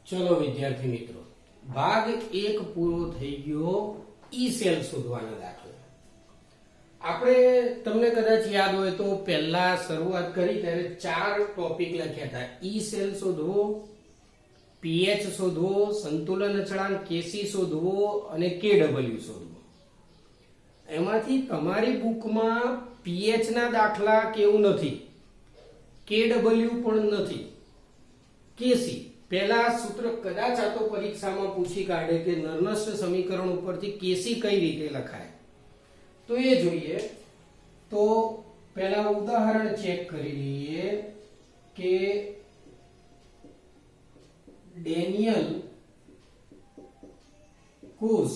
चलो विद्यार्थी मित्रों, भाग 1 पूरो થઈ ગયો ઈ સેલ શોધવાના દાખલા। આપણે તમને કદાચ યાદ હોય તો પહેલા શરૂઆત કરી ત્યારે 4 ટોપિક લખ્યા હતા। ઈ સેલ શોધવો, પીએચ શોધવો, સંતુલન અચળાંક કેસી શોધવો અને કેડબલ્યુ શોધવો। એમાંથી તમારી બુકમાં પીએચ ના દાખલા કેવું નથી, કેડબલ્યુ પણ નથી, કેસી पहला सूत्र कदाच आ तो परीक्षा में पूछी काढ़े कि नर्नस्ट समीकरण उपरथी केसी कई रीते लखाय तो ये जोईए। तो पहला उदाहरण चेक करी लीए के डेनियल कोस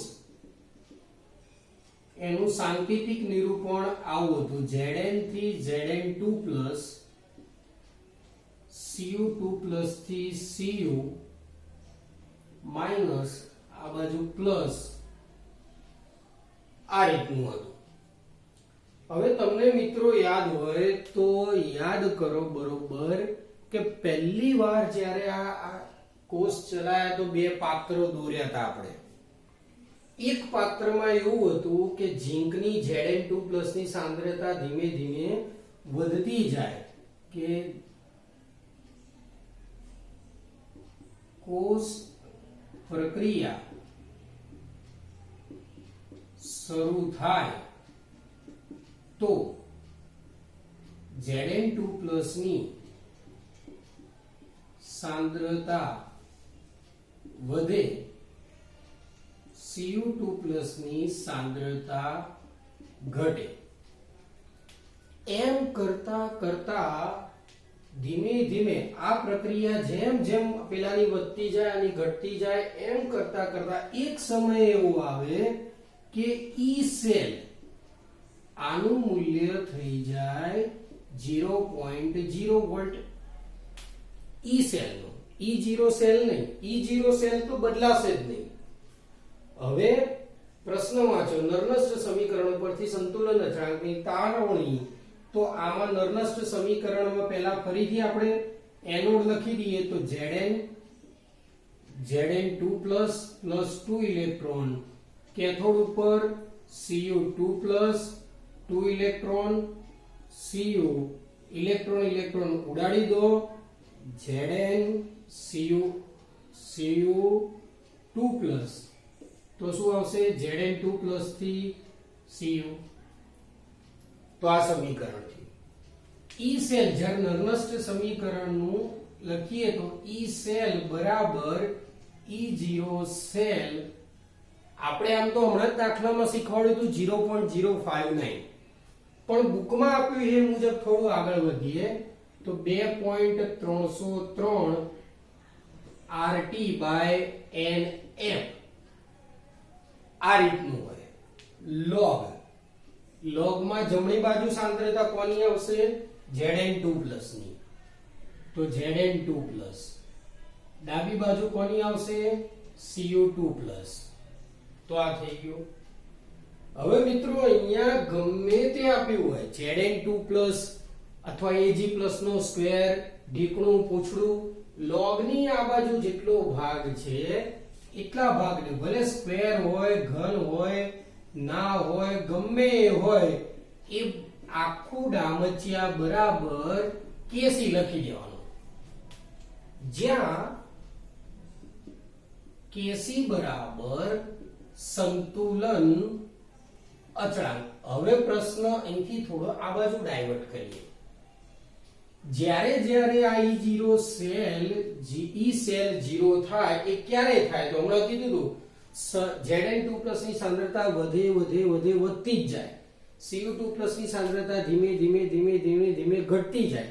एनु सांकेतिक निरूपण आवुं हतुं Zn3 Zn2 plus Cu2 plus थी Cu माइनस आ बाजू प्लस आ रीतनु हतुं। हवे तमने मित्रों याद होय तो याद करो बरोबर के पहली बार ज्यारे आ कोर्स चलाया तो बे पात्रो दोर्या था आपणे। एक पात्र में एवुं हतुं के झिंकनी Zn2 प्लस नी सांद्रता धीमे धीमे वधती जाए के कोष प्रक्रिया शुरू थाय तो Zn2 प्लस नी सांद्रता वधे, Cu2 प्लस नी सांद्रता घटे। एम करता करता धीमे धीमे आ प्रक्रिया जेम जेम पेलानी વધતી જાય અને ઘટતી જાય એમ કરતા કરતા એક સમય એવો આવે કે ઈ સેલ આનું મૂલ્ય થઈ જાય 0.0 વોલ્ટ। ઈ સેલ નો E0 સેલ નહીં, E0 સેલ તો બદલાશે જ નહીં। હવે પ્રશ્ન વાંચો, નર્નસ્ટ સમીકરણ પરથી સંતુલન અચળાંકની તારવણી। तो आमा नर्नस्ट समीकरण में पहला फरीथी आपणे एनोड लखी दीए तो Zn2 प्लस 2 इलेक्ट्रॉन, कैथोड ऊपर Cu2 plus 2 electron, Cu electron electron उड़ाड़ी दो, Zn Cu2 प्लस तो शू आवशे Zn2 प्लस थी Cu। तो आ समीकरण थी ई सेल जर नर्नस्ट समीकरण नु लखीए तो ई सेल बराबर E0 सेल આપણે આમ તો હમણાં જ દાખલામાં શીખવાડ્યું હતું 0.059 પણ બુકમાં આપ્યું એ મુજબ થોડું આગળ વધીએ તો 2.303 RT/nf આ રીતનું હોય। log log માં જમણી બાજુ સાંદ્રતા કોની આવશે Zn2 પ્લસ ની તો Zn2 પ્લસ, ડાબી બાજુ કોની આવશે Cu2 પ્લસ। તો આ થઈ ગયું। હવે મિત્રો અહીંયા ગમે તે આપ્યું હોય Zn2 પ્લસ અથવા Ag પ્લસ નો સ્ક્વેર ઢીકણું પૂછડું log ની આ બાજુ જેટલો ભાગ છે એટલા ભાગને ભલે સ્ક્વેર હોય ઘન હોય ना होय गम्मे होय ए आखू डामचिया बराबर केसी लखी देवानो ज्या केसी बराबर संतुलन अचळांक। हवे प्रश्न અહીંથી થોડો આ બાજુ ડાયવર્ટ કરીએ। જ્યારે જ્યારે આ E0 સેલ E સેલ 0 થાય એ ક્યારે થાય તો હમણાં કીધું હતું Zn2 प्लस ની सांद्रता વધે વધે વધે વધતી જ જાય, Cu2 प्लस ની सांद्रता ધીમે ધીમે ધીમે ધીમે ધીમે ઘટતી જાય।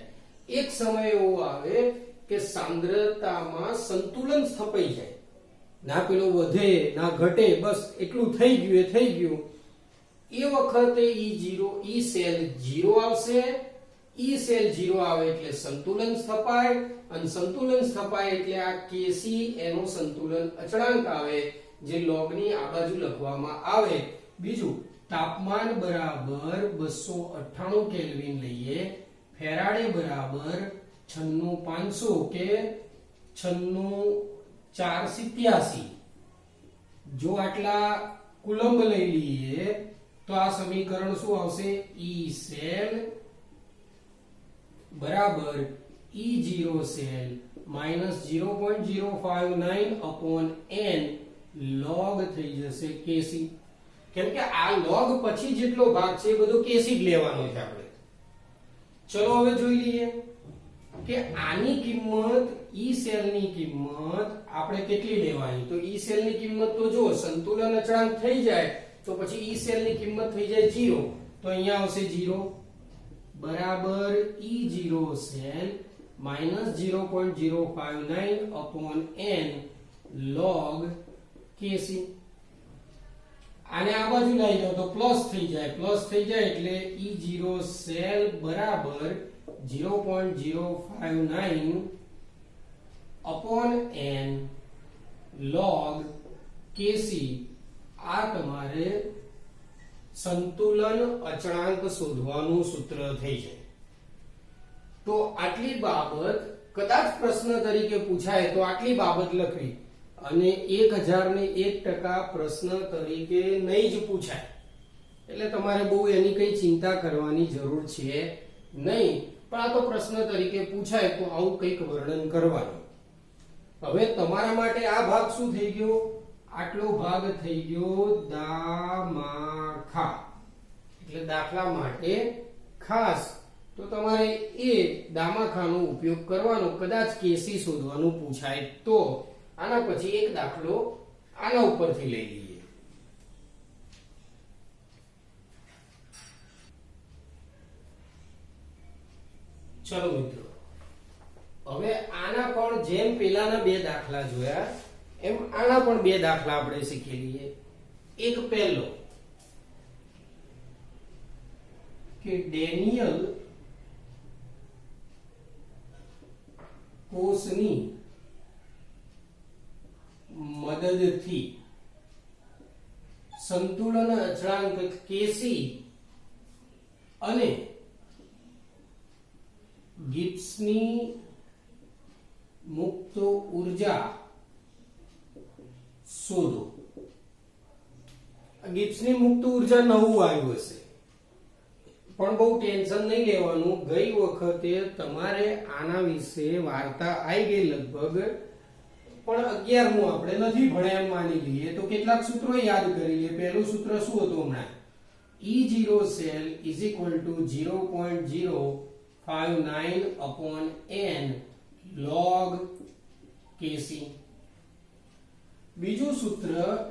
એક સમય એવો આવે કે सांद्रताમાં સંતુલન સ્થપાઈ જાય, ના પેલો વધે ના ઘટે, બસ એટલું થઈ ગયું એ થઈ ગયું। એ વખતે E0 E સેલ 0 આવશે, E સેલ 0 આવે એટલે સંતુલન સ્થપાય અને સંતુલન સ્થપાય એટલે આ Kc એનો સંતુલન અચળાંક આવે जे log ની આ બાજુ લખવામાં આવે। બીજું તાપમાન બરાબર 298 કેલ્વિન લઈએ, ફેરાડે બરાબર 96500 કે 96 487 જો આટલા કુલંબ લઈ લઈએ તો આ સમીકરણ શું આવશે E સેલ બરાબર E0 cell minus 0.059 upon n log થઈ જશે kc કેમ કે આ log પછી જેટલો ભાગ છે એ બધો kc જ લેવાનો છે આપણે ચલો હવે જોઈ લઈએ કે આની કિંમત E સેલ ની કિંમત આપણે કેટલી લેવાની તો E સેલ ની કિંમત તો જો સંતુલન અચળાંક થઈ જાય તો પછી E સેલ ની કિંમત થઈ જાય 0 તો અહીંયા આવશે 0 બરાબર E0 cell minus 0.059 upon n log kc આને આ બાજુ લઈ જાઓ તો પ્લસ થઈ જાય એટલે E0 સેલ બરાબર 0.059 અપોન n log kc આ તમારે સંતુલન અચળાંક શોધવાનું સૂત્ર થઈ જાય તો આટલી બાબત કદાચ પ્રશ્ન તરીકે પૂછાય તો આટલી બાબત લખવી અને 1001% પ્રશ્ન તરીકે નહીં જ પૂછાય એટલે તમારે બહુ એની કઈ ચિંતા કરવાની જરૂર છે નહીં પણ આ તો પ્રશ્ન તરીકે પૂછાય તો આવું કંઈક વર્ણન કરવાનું હવે તમારા માટે આ ભાગ શું થઈ ગયો આટલો ભાગ થઈ ગયો દામાખા એટલે દાખલા માટે ખાસ તો તમારે એ દામાખાનો ઉપયોગ કરવાનો કદાચ કેસી શોધવાનું પૂછાય તો આના પછી એક દાખલો આના ઉપરથી લઈ લઈએ ચલો મિત્રો હવે આના પણ જેમ પેલાના બે દાખલા જોયા એમ આના પણ બે દાખલા આપણે શીખી લઈએ એક પહેલો કે ડેનિયલ કોષની મદદથી સંતુલન અચળાંક કેસી અને ગિબ્સની મુક્ત ઉર્જા શોધો ગિબ્સની મુક્ત ઉર્જા નવું આવ્યું હશે પણ બહુ ટેન્શન નહીં લેવાનું ગઈ વખતે તમારે આના વિશે વાર્તા આવી ગઈ લગભગ પણ 11મું આપણે નથી ભણ્યા એમ માની લઈએ તો કેટલાક સૂત્રો યાદ કરી લઈએ પહેલું સૂત્ર શું હતું હમણાં E0 cell is equal to 0.059 upon n log kc બીજું સૂત્ર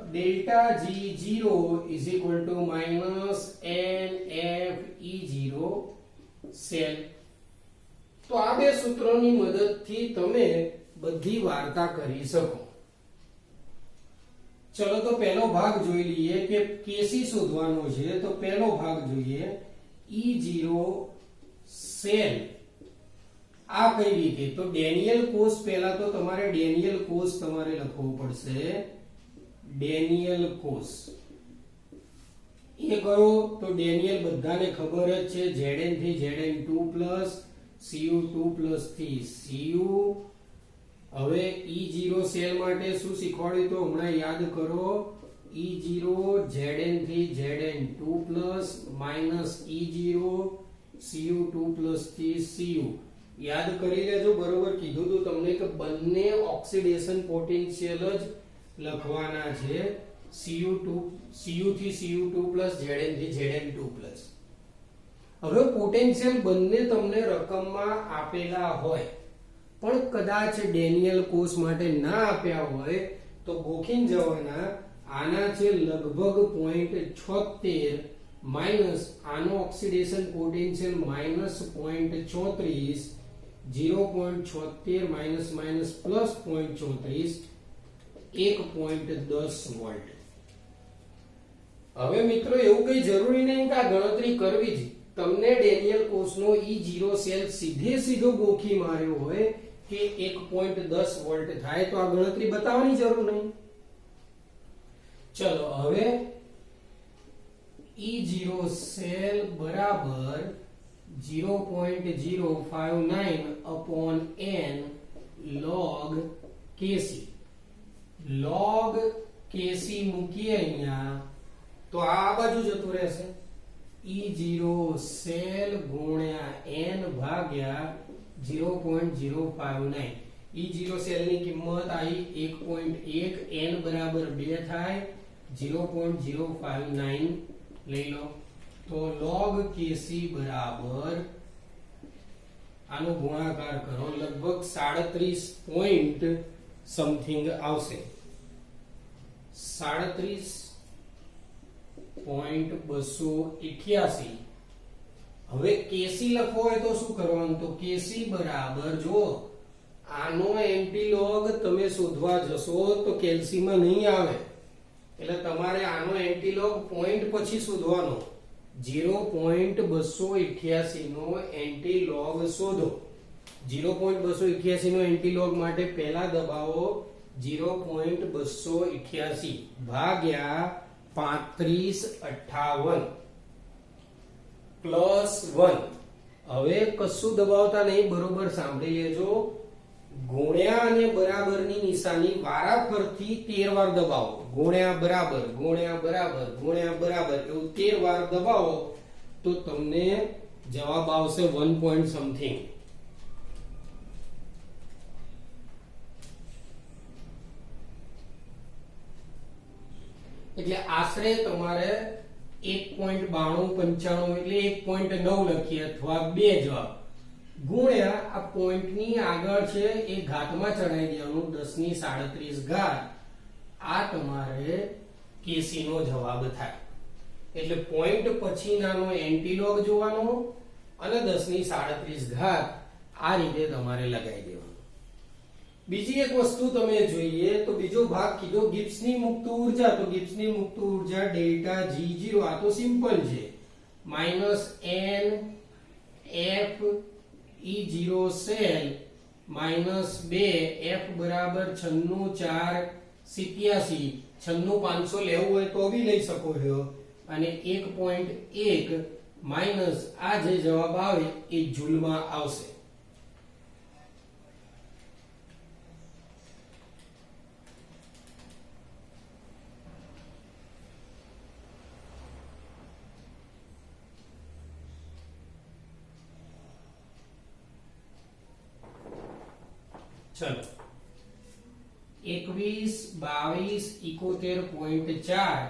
delta G0 is equal to minus NF E0 cell તો આ બે સૂત્રોની મદદથી તમે બધી વાર્તા કરી શકો ચલો તો પહેલો ભાગ જોઈ લઈએ કે કેસી શોધવાનો છે તો પહેલો ભાગ જોઈએ E0 સેલ આ કઈ રીતે તો ડેનિયલ કોષ પહેલા તો તમારે ડેનિયલ કોષ તમારે લખવું પડશે ડેનિયલ કોષ એ કરો તો ડેનિયલ બધાને ખબર જ છે Zn થી Zn2 Cu2 થી Cu હવે E0 સેલ માટે શું શીખવાડ્યું તો હમણાં યાદ કરો E0 Zn થી Zn2 માઈનસ E0 Cu2 થી Cu યાદ કરી લેજો બરોબર કીધું તો તમને કે બંને ઓક્સિડેશન પોટેન્શિયલ જ લખવાના છે Cu થી Cu2 Zn થી Zn2 હવે પોટેન્શિયલ બંને તમને રકમમાં આપેલા હોય પણ કદાચ ડેનિયલ કોષ માટે ના આપ્યા હોય તો ગોખીન જવાના આના છે લગભગ 0.76 માઈનસ આનો oxidation potential minus 0.34 0.76 minus minus plus 0.34 1.10 volt હવે મિત્રો એવું કઈ જરૂરી નહીં કે આ ગણતરી કરવી જ તમને ડેનિયલ કોષનો E0 સેલ સીધો ગોખી માર્યો હોય કે 1.10 વોલ્ટ થાય તો આ ગણતરી બતાવવાની જરૂર નહીં ચલો હવે E0 સેલ બરાબર 0.059 upon n log kc log kc મૂકીએ અહીંયા તો આ બાજુ જતું રહેશે E0 સેલ ગુણ્યા n ભાગ્યા 0.059 E0 સેલ ની કિંમત આવી 1.1 n બરાબર 2 થાય 0.059 લઈ લો તો log kc બરાબર આનો ગુણાકાર કરો લગભગ 37 પોઈન્ટ સમથિંગ આવશે 37.288 હવે kc લખવો હોય તો શું કરવાનું તો kc બરાબર જો આનો એન્ટીલોગ તમે શોધવા જશો તો કેલ્સી માં નહીં આવે એટલે તમારે આનો એન્ટીલોગ પોઈન્ટ પછી શોધવાનો 0.288 નો એન્ટીલોગ શોધો 0.288 નો એન્ટીલોગ માટે પહેલા દબાવો 0.288 ભાગ્યા 3558 પ્લસ 1 હવે કશું દબાવતા નહીં બરોબર સાંભળી લેજો ગુણ્યા અને બરાબરની નિશાની વારાફરતી 13 વાર દબાવો ગુણ્યા બરાબર ગુણ્યા બરાબર ગુણ્યા બરાબર એવું 13 વાર દબાવો તો તમને જવાબ આવશે 1 પોઈન્ટ સમથિંગ એટલે આશરે તમારે 1.9295 એટલે 1.9 લખીએ અથવા 2 જવાબ ગુણ્યા આ પોઈન્ટ ની આગળ છે એ ઘાતમાં ચડાઈ દેવાનું 10 ની 37 ઘાત આ તમારે કેસી નો જવાબ થાય એટલે પોઈન્ટ પછીનાનો એન્ટીલોગ જોવાનો અને 10 ની 37 ઘાત આ રીતે તમારે લગાવી દેવાનું બીજી એક વસ્તુ તમે જોઈએ તો બીજો ભાગ કીધો ગિબ્સની મુક્ત ઊર્જા તો ગિબ્સની મુક્ત ઊર્જા ડેલ્ટા G0 આ તો સિમ્પલ છે -n f E0 cell -2 f બરાબર 96.487 96500 લેવું હોય તો બી લઈ શકો છો અને 1.1 માઈનસ આ જે જવાબ આવે એ જૂલમાં આવશે चलो 21 22 71.4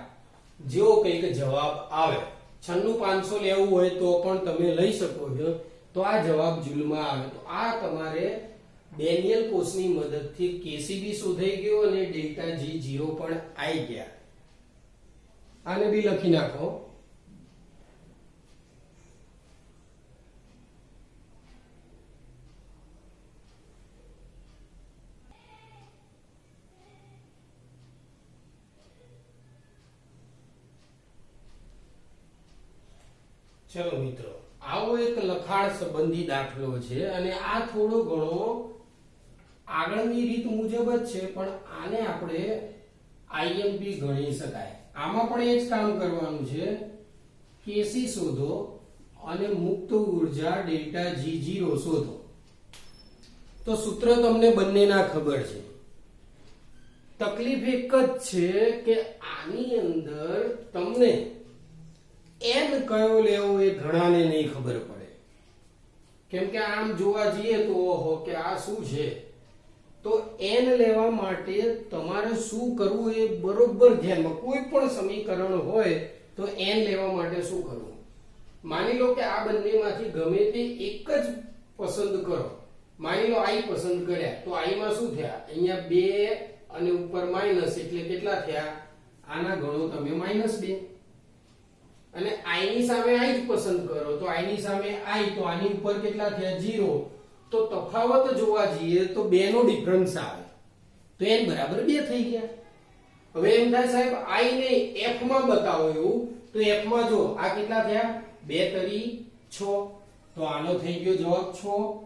જેવો કંઈક જવાબ આવે 96500 લેવું હોય તો પણ તમે લઈ શકો છો તો આ જવાબ જૂલમાં આવે તો આ તમારે ડેનિયલ કોષની મદદથી કેસીબી શોધાઈ ગયો અને ડેલ્ટા G0 પણ આવી ગયા આને બી લખી નાખો चलो મિત્રો આવો એક લખાણ સંબંધી દાખલો છે અને આ થોડો ઘણો આગળની રીત મુજબ જ છે પણ આને આપણે આઈએમપી ગણી શકાય આમાં પણ એ જ કામ કરવાનું છે કેસી શોધો અને મુક્ત ઊર્જા ડેલ્ટા G0 શોધો તો સૂત્ર તમને બંનેના ખબર છે તકલીફ એક જ છે કે આની અંદર તમને n કયો લેવો એ ઘણાને નહીં ખબર પડે કેમ કે આમ જોવા જઈએ તો ઓહો કે આ શું છે તો n લેવા માટે તમારે શું કરવું એ બરોબર ધ્યાનમાં કોઈ પણ સમીકરણ હોય તો n લેવા માટે શું કરવું માની લો કે આ બંનેમાંથી ગમે તે એક જ પસંદ કરો માની લો i પસંદ કર્યા તો i માં શું થયા અહીંયા 2 અને ઉપર માઈનસ એટલે કેટલા થયા આના ગણો તમે -2 અને i ની સામે i જ પસંદ કરો તો i ની સામે i તો આની ઉપર કેટલા થયા 0 તો તફાવત જોવા જઈએ તો 2 નો ડિફરન્સ આવે તો n બરાબર 2 થઈ ગયા હવે એમ થાય સાહેબ i ને f માં બતાવો એવું તો f માં જો આ કેટલા થયા 2 તરી 6 તો આનો થઈ ગયો જવાબ 6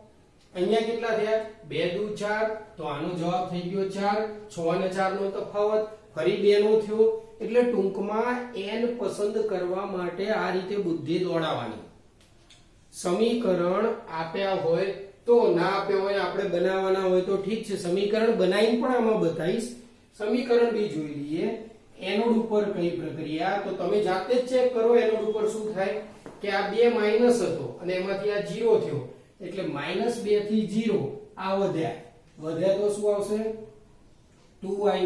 અહીંયા કેટલા થયા 2 દુ 4 તો આનો જવાબ થઈ ગયો 4 6 અને 4 નો તફાવત ફરી 2 નો થયો એટલે ટૂંકમાં n પસંદ કરવા માટે આ રીતે બુદ્ધિ દોડાવવાની સમીકરણ આપ્યા હોય તો ના આપ્યા હોય આપણે બનાવવાના હોય તો ઠીક છે સમીકરણ બનાવીને પણ આમાં બતાવીશ સમીકરણ બી જોઈ લઈએ. એનોડ ઉપર કઈ પ્રક્રિયા, તો તમે જાતે જ ચેક કરો એનોડ ઉપર શું થાય કે આ 2 માઈનસ હતો અને એમાંથી આ 0 થયો એટલે -2 થી 0 આ વધ્યા તો શું આવશે 2i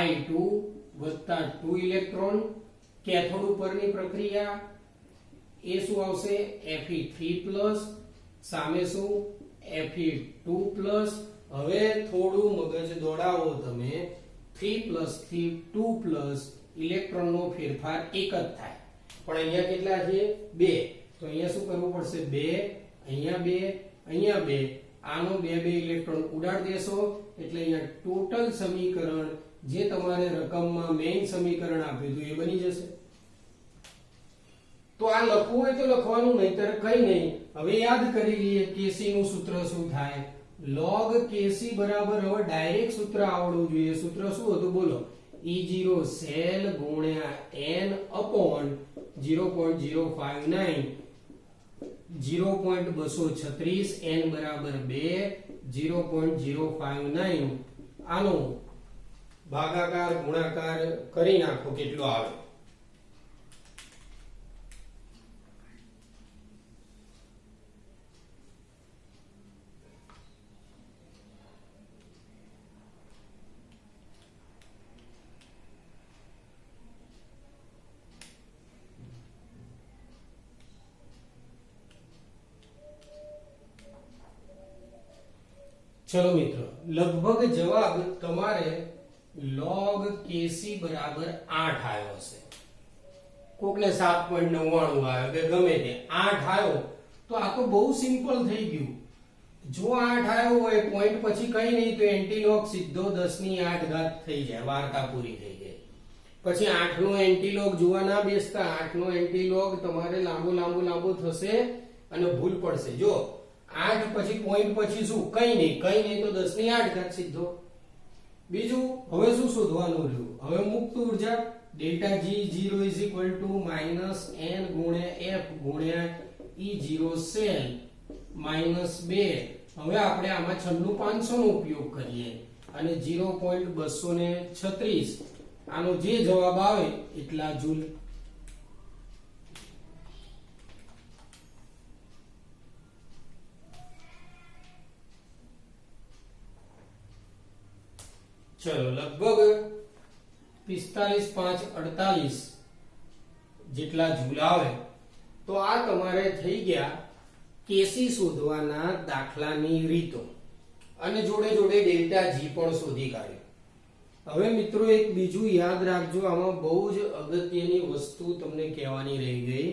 i2 વત્તા 2 ઇલેક્ટ્રોન. કેથોડ ઉપરની પ્રક્રિયા એ શું આવશે Fe3+ સામે શું Fe2+. હવે થોડું મગજ દોડાવો તમે, 3+ થી 2+ ઇલેક્ટ્રોનનો ફેરફાર એક જ થાય, પણ અહીંયા કેટલા છે 2, તો અહીંયા શું કરવું પડશે 2, અહીંયા 2, અહીંયા 2, આનો 2 ઇલેક્ટ્રોન ઉડાડી દેશો એટલે અહીંયા ટોટલ સમીકરણ જે તમારે રકમમાં મેઈન સમીકરણ આપ્યું હતું એ બની જશે. તો આ લખવું હોય તો લખવાનું, નહીતર કઈ નહીં. હવે યાદ કરી લઈએ Kc નું સૂત્ર શું થાય. log Kc બરાબર, હવે ડાયરેક્ટ સૂત્ર આવડવું જોઈએ. સૂત્ર શું હતું બોલો, E0 સેલ ગુણ્યા n અપોન 0.059 0.236 n બરાબર 2 0.059 આનો ભાગાકાર ગુણાકાર કરી નાખો કેટલો આવે. ચલો મિત્રો, લગભગ જવાબ તમારે log Kc બરાબર 8 આવ્યો હશે. કોકને 7.99 આવ્યો કે ગમે તે 8 આવ્યો તો આ તો બહુ સિમ્પલ થઈ ગયું. જો 8 આવ્યો હોય પોઈન્ટ પછી કઈ નહીં તો એન્ટીલોગ સીધો 10⁸ થઈ જાય, વાર્તા પૂરી થઈ જાય. પછી 8 નો એન્ટીલોગ જોવા ના બેસતા. 8 નો એન્ટીલોગ તમારે લાંબો થશે અને ભૂલ પડશે. જો 8 પછી પોઈન્ટ પછી શું કઈ નહીં તો 10⁸ સીધો. બીજું હવે શું શોધવાનું રહ્યું, હવે મુક્ત ઊર્જા ડેલ્ટા G0 = -n ગુણ્યા F ગુણ્યા E0 સેલ -2. હવે આપણે આમાં 96500 નો ઉપયોગ કરીએ અને 0.236 આનો જે જવાબ આવે એટલા જૂલ. ચલો, લગભગ 45.548 જેટલા જૂલ આવે. તો આ તમારે થઈ ગયા Kc શોધવાના દાખલાની રીતો, અને જોડે ડેલ્ટા G પણ શોધી કાઢ્યો. હવે મિત્રો એક બીજું યાદ રાખજો, આમાં બહુ જ અગત્યની વસ્તુ તમને કહેવાની રહી ગઈ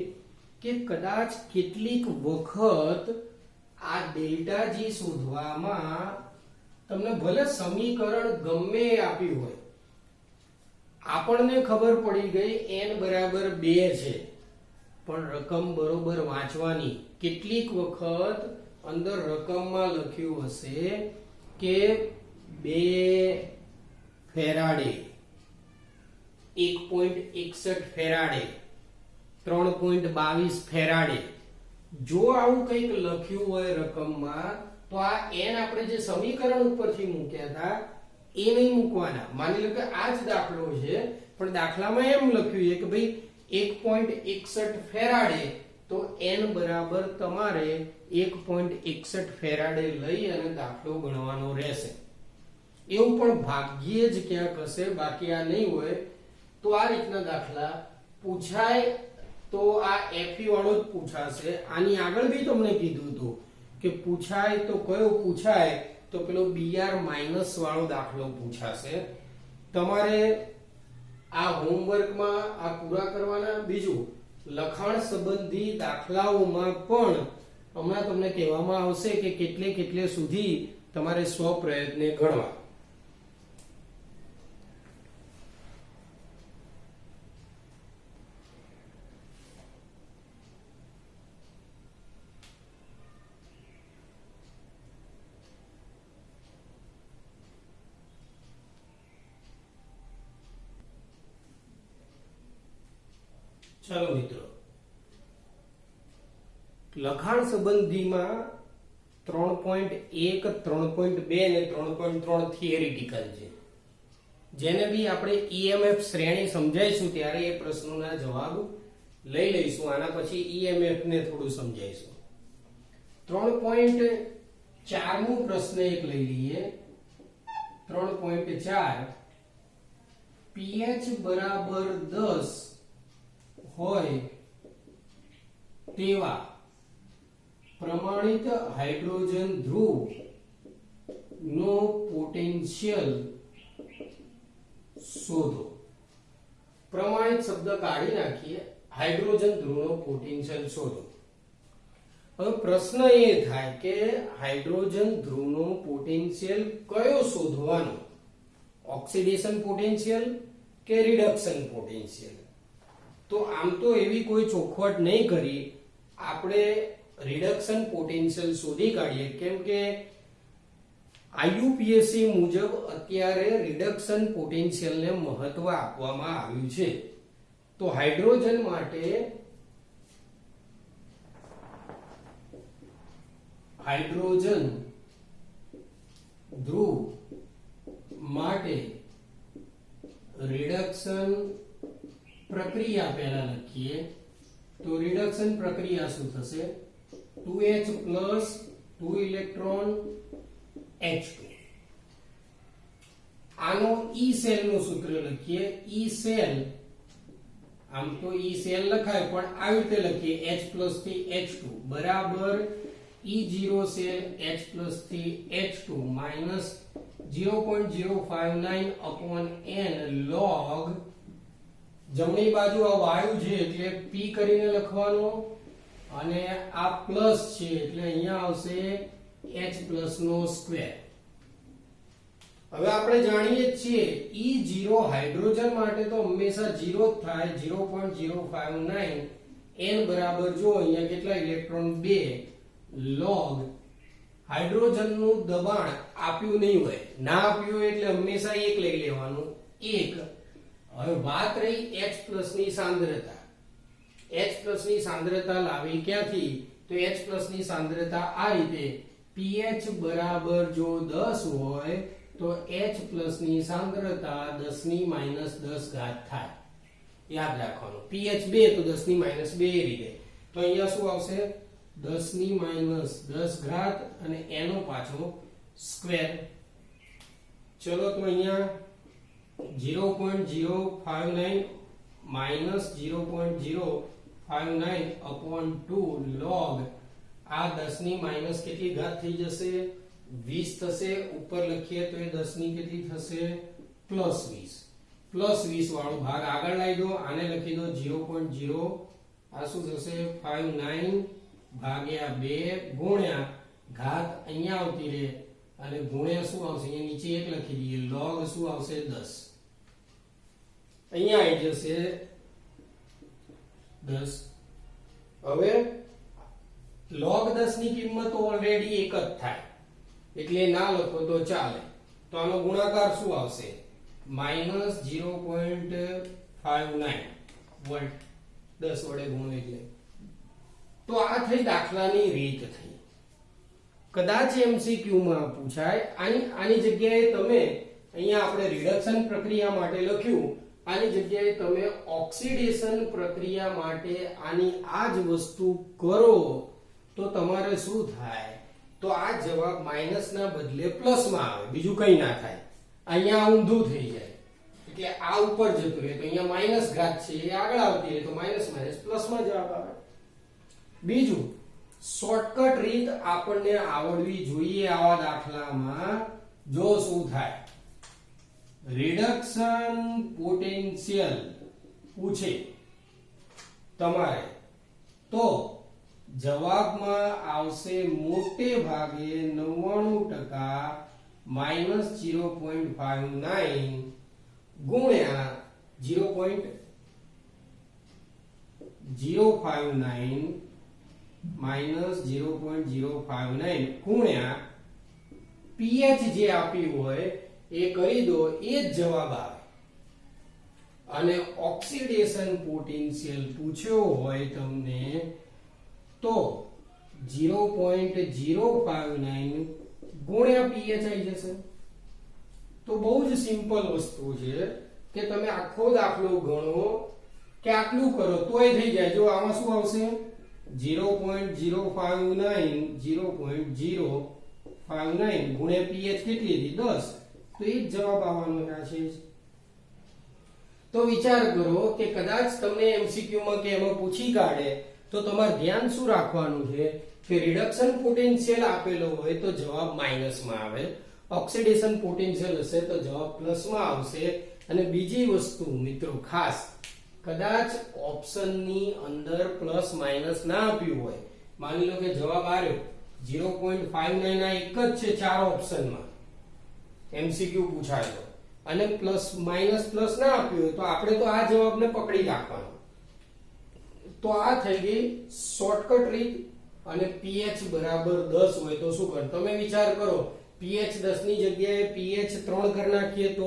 કે કદાચ કેટલીક વખત આ ડેલ્ટા G શોધવામાં તમને ભલે સમીકરણ ગમે આપ્યું હોય, આપણને ખબર પડી ગઈ n બરાબર 2 છે, પણ રકમ બરોબર વાંચવાની. કેટલીક વખત અંદર રકમમાં લખ્યું હશે કે 2 ફેરાડે, 1.61 ફેરાડે, 3.22 ફેરાડે. જો આવું કંઈક લખ્યું હોય રકમમાં તો આ n આપણે જે સમીકરણ ઉપરથી મૂક્યા હતા એ નહીં મૂકવાના. માની લો કે આ જ દાખલો છે, પણ દાખલામાં એમ લખ્યું છે કે ભાઈ 1.61 ફેરાડે, તો n બરાબર તમારે 1.61 ફેરાડે લઈ અને દાખલો ગણવાનો રહેશે. એવું પણ ભાગ્યે જ ક્યાંક હશે, બાકી આ નહીં હોય. તો આ રીતના દાખલા પૂછાય તો આ Fe વાળો જ પૂછાશે. આની આગળ બી તમને કીધું હતું કે પૂછાય તો કયો પૂછાય, તો પેલો Br માઈનસ વાળો દાખલો પૂછાશે. તમારે આ હોમવર્કમાં આ પૂરા કરવાના. બીજું લખાણ સંબંધી દાખલાઓમાં પણ હમણાં તમને કહેવામાં આવશે કે કેટલે સુધી તમારે સ્વપ્રયત્ને ગણવા. ચાલો મિત્રો, લખાણ સંબંધીમાં 3.1 3.2 અને 3.3 થિયરિટિકલ છે. જેને બી આપણે EMF શ્રેણી સમજાઈશું ત્યારે એ પ્રશ્નોના જવાબ લઈ લઈશું. આના પછી EMF ને થોડું સમજાઈશું. 3.4 મો પ્રશ્ન એક લઈ લઈએ. 3.4 pH બરાબર 10 હોય તેવા પ્રમાણિત હાઇડ્રોજન ધ્રુવ નો પોટેન્શિયલ શોધો. પ્રમાણિત શબ્દ કાઢી નાખીએ, હાઇડ્રોજન ધ્રુવનો પોટેન્શિયલ શોધો. હવે પ્રશ્ન એ થાય કે હાઇડ્રોજન ધ્રુવનો પોટેન્શિયલ કયો શોધવાનો? ઓક્સિડેશન પોટેન્શિયલ કે રિડક્શન પોટેન્શિયલ? તો આમ તો એવી કોઈ ચોખવટ નહીં કરી, આપણે રિડક્શન પોટેન્શિયલ શોધી કાઢીએ. કેમ કે IUPAC મુજબ અત્યારે રિડક્શન પોટેન્શિયલને મહત્વ આપવામાં આવ્યું છે. તો હાઇડ્રોજન માટે હાઇડ્રોજન ધ્રુવ માટે રિડક્શન પ્રક્રિયા પહેલા લખીએ. તો રિડક્શન પ્રક્રિયા શું થશે? 2H plus 2 electron H2. આનો E સેલ નું સૂત્ર લખીએ. E સેલ, આમ તો E સેલ લખાય પણ આવી રીતે લખીએ H પ્લસ થી H2 બરાબર E0 સેલ H પ્લસ થી H2 minus 0.059 upon n log, જમણી બાજુ આ વાયુ છે એટલે p કરીને લખવાનો અને આ પ્લસ છે એટલે અહીંયા આવશે h પ્લસ નો સ્ક્વેર. હવે આપણે જાણીએ છીએ E0 હાઇડ્રોજન માટે તો હંમેશા 0 જ થાય. 0.059 n બરાબર જો અહીંયા કેટલા ઇલેક્ટ્રોન 2 log હાઇડ્રોજન નું દબાણ આપ્યું નહીં હોય, ના આપ્યું હોય એટલે હંમેશા 1 લઈ લેવાનું. 1. હવે વાત રહી H પ્લસ ની સાંદ્રતા. H પ્લસ ની સાંદ્રતા લાવી ક્યાંથી? તો H પ્લસ ની સાંદ્રતા આ રીતે pH બરાબર જો 10 હોય તો H પ્લસ ની સાંદ્રતા 10 ની માઈનસ 10 ઘાત થાય. યાદ રાખવાનું. pH 2 તો 10 ની માઈનસ 2 એ રીતે. તો અહીંયા શું આવશે? 10 ની માઈનસ 10 ઘાત અને એનો પાછો સ્ક્વેર. ચલો તો અહીંયા 0.059 માઈનસ 0.059 અપોન 2 log આ 10 ની માઈનસ કેટલી ઘાત થઈ જશે? 20 થશે. ઉપર લખીએ તો એ 10 ની કેટલી થશે? પ્લસ 20. પ્લસ 20 વાળો ભાગ આગળ લાવી દો. આને લખી દો 0.0, આ શું થશે? 59 ભાગ્યા 2 ગુણ્યા ઘાત અહીંયા આવતી રહે અને ગુણ્યા શું આવશે? અહીંયા નીચે 1 લખી દઈએ. log શું આવશે? 10. અહીંયા આવી જશે 10. હવે log 10 ની કિંમત ઓલરેડી 1 જ થાય એટલે ના લખો તો ચાલે. તો આનો ગુણાકાર શું આવશે? માઈનસ 0.59 વોલ્ટ 10 વડે ગુણો એટલે. તો આ થઈ દાખલાની રીત થઈ. કદાચ MCQ માં પૂછાય. આની જગ્યાએ તમે અહીંયા આપણે રિડક્શન પ્રક્રિયા માટે લખ્યું, આની જગ્યાએ તમે ઓક્સિડેશન પ્રક્રિયા માટે આની આ જ વસ્તુ કરો તો તમારે શું થાય? તો આ જવાબ માઈનસ ના બદલે પ્લસ માં આવે, બીજું કઈ ના થાય. અહીંયા ઊંધું થઈ જાય એટલે આ ઉપર જતું રહે તો અહીંયા માઈનસ ઘાત છે એ આગળ આવતી રહે તો માઈનસ માઈનસ પ્લસ માં જવાબ આવે. બીજું શોર્ટકટ રીત આપણને આવડવી જોઈએ આવા દાખલામાં. જો શું થાય? રિડક્શન પોટેન્શિયલ પૂછે તમારે તો જવાબમાં આવશે મોટે ભાગે 99% માઈનસ 0.59 ગુણ્યા 0.059 માઈનસ 0.059 ગુણ્યા pH જે આપ્યું હોય એ કરી દો, એ જ જવાબ આવે. અને ઓક્સિડેશન પોટેન્શિયલ પૂછ્યો હોય તમને તો 0.059 ગુણ્યા pH આવી જશે. તો બહુ જ સિમ્પલ વસ્તુ છે કે તમે આખો દાખલો ગણો કે આટલું કરો તોય થઈ જાય. જો આમાં શું આવશે 0.059 ગુણ્યા pH કેટલી હતી 10, તો એ જ જવાબ આવવાનો છે. તો વિચાર કરો કે કદાચ તમને એમસીક્યુ માં કે એમાં પૂછી કાઢે તો તમારે ધ્યાન શું રાખવાનું છે કે રિડક્શન પોટેન્શિયલ આપેલો હોય તો જવાબ માઈનસ માં આવે, ઓક્સિડેશન પોટેન્શિયલ હશે તો જવાબ પ્લસ માં આવશે. અને બીજી વસ્તુ મિત્રો ખાસ, કદાચ ઓપ્શનની અંદર પ્લસ માઈનસ ના આપ્યું હોય, માની લો કે જવાબ આવ્યો 0.59 આ એક જ છે ચાર ઓપ્શનમાં એમસીક્યુ પૂછાયો અને પ્લસ માઈનસ પ્લસ ના આપ્યું હોય તો આપણે તો આ જવાબને પકડી રાખવાનો. તો આ થઈ ગઈ શોર્ટકટ રીત. અને pH બરાબર 10 હોય તો શું કર, તમે વિચાર કરો pH 10 ની જગ્યાએ pH 3 કરી નાખીએ તો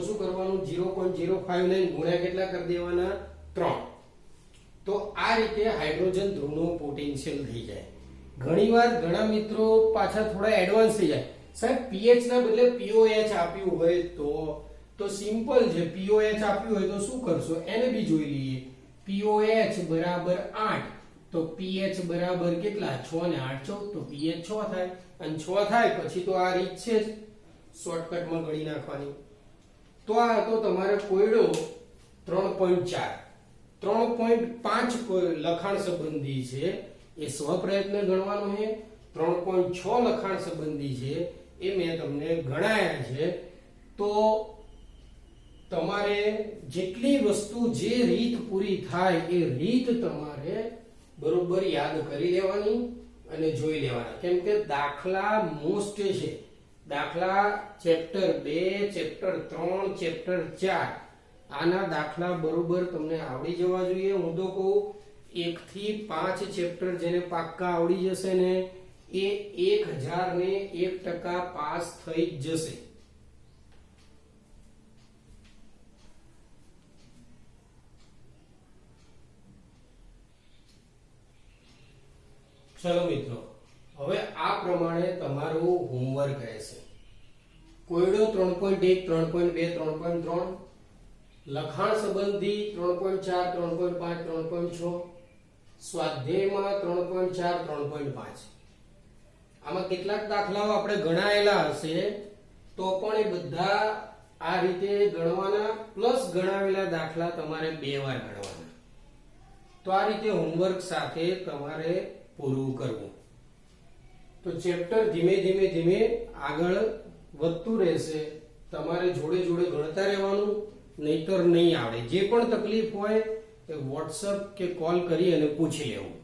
શું કરવાનું 0.059 ગુણ્યા કેટલા કરી દેવાના 3. તો આ રીતે હાઇડ્રોજન ધ્રુવનું પોટેન્શિયલ થઈ જાય. ઘણીવાર ઘણા મિત્રો પાછા થોડા એડવાન્સ થઈ જાય, સાહેબ pH ના બદલે POH આપ્યું હોય તો સિમ્પલ છે. POH આપ્યું હોય તો શું કરશો એને બી જોઈ લઈએ. POH બરાબર 8 તો pH બરાબર કેટલા 6 ને 8 14, તો pH 6 થાય અને 6 થાય પછી તો આ રીત છે જ શોર્ટકટમાં ગણી નાખવાની. તો આ હતો તમારે કોયડો 3.4. 3.5 લખાણ સંબંધી છે એ સ્વપ્રયત્ન ગણવાનો છે. 3.6 લખાણ સંબંધી છે એ મેં તમને ગણાયા છે. તો તમારે જેટલી વસ્તુ જે રીત પૂરી થાય એ રીત તમારે બરોબર યાદ કરી લેવાની અને જોઈ લેવાના. કેમ કે દાખલા મોસ્ટ છે. દાખલા ચેપ્ટર 2, ચેપ્ટર 3, ચેપ્ટર 4 આના દાખલા બરોબર તમને આવડી જવા જોઈએ. હું તો કહું 1 થી 5 ચેપ્ટર જેને પાક્કા આવડી જશે ને એ 1000% પાસ થઈ જ જશે. ચલો મિત્રો, હવે આ પ્રમાણે તમારું હોમવર્ક રહેશે. કોયડો 3.1, 3.2, 3.3, લખાણ સંબંધી 3.4, 3.5, 3.6, સ્વાધ્યાયમાં 3.4, 3.5. આમાં કેટલાક દાખલાઓ આપણે ગણાયેલા હશે તો પણ એ બધા આ રીતે ગણવાના, પ્લસ ગણાવેલા દાખલા તમારે 2 વાર ગણવાના. તો આ રીતે હોમવર્ક સાથે તમારે પૂરું કરવું. તો ચેપ્ટર ધીમે ધીમે આગળ વધતું રહેશે. તમારે જોડે જોડે ગણતા રહેવાનું, નહીતર નહીં આવડે. જે પણ તકલીફ હોય એ WhatsApp કે કોલ કરી અને પૂછી લેવું.